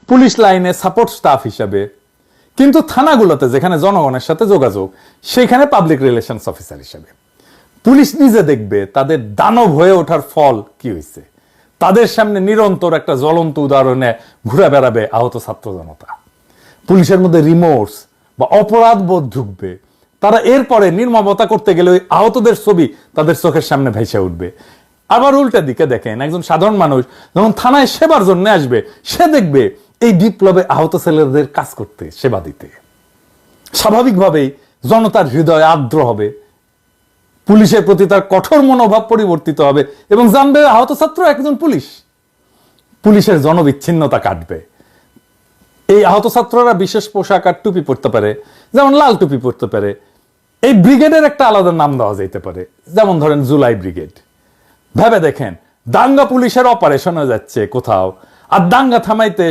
Police লাইনে support staff হিসাবে, কিন্তু থানাগুলোতে যেখানে জনগণের সাথে যোগাযোগ সেখানে পাবলিক রিলেশনস অফিসার হিসাবে। পুলিশ নিজে দেখবে তাদের দানব হয়ে ওঠার ফল কি হয়েছে। তাদের সামনে নিরন্তর একটা জ্বলন্ত উদাহরণে ঘুরে বেড়াবে আহত ছাত্র জনতা। পুলিশের মধ্যে রিমোর্স বা অপরাধ বোধ ঢুকবে। তারা এরপরে নির্মমতা করতে গেলে ওই আহতদের ছবি তাদের চোখের সামনে ভেসে উঠবে। আবার উল্টা দিকে দেখেন, একজন সাধারণ মানুষ যখন থানায় সেবার জন্য আসবে, সে দেখবে এই বিপ্লবে আহত ছেলেদের কাজ করতে, সেবা দিতে। স্বাভাবিকভাবেই জনতার হৃদয় আর্দ্র হবে, পুলিশের প্রতি তার কঠোর মনোভাব পরিবর্তিত হবে এবং জানবে আহত ছাত্র একজন পুলিশ। পুলিশের জনবিচ্ছিন্নতা কাটবে। এই আহত ছাত্ররা বিশেষ পোশাক আর টুপি পরতে পারে, যেমন লাল টুপি পরতে পারে। এই ব্রিগেডের একটা আলাদা নাম দেওয়া যেতে পারে, যেমন ধরেন জুলাই ব্রিগেড। ভেবে দেখেন, দাঙ্গা পুলিশের অপারেশন হয়ে যাচ্ছে কোথাও, আর দাঙ্গা থামাইতে